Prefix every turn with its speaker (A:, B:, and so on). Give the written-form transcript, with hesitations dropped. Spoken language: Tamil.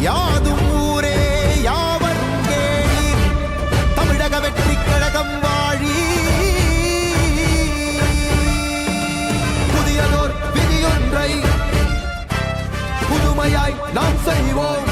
A: யாதும் ஊரே யாவரும் கேளீர் தமிழக வெற்றி கழகம் வாழி புதியதோர் விதியொன்றை புதுமையாய் நாம் செய்வோம்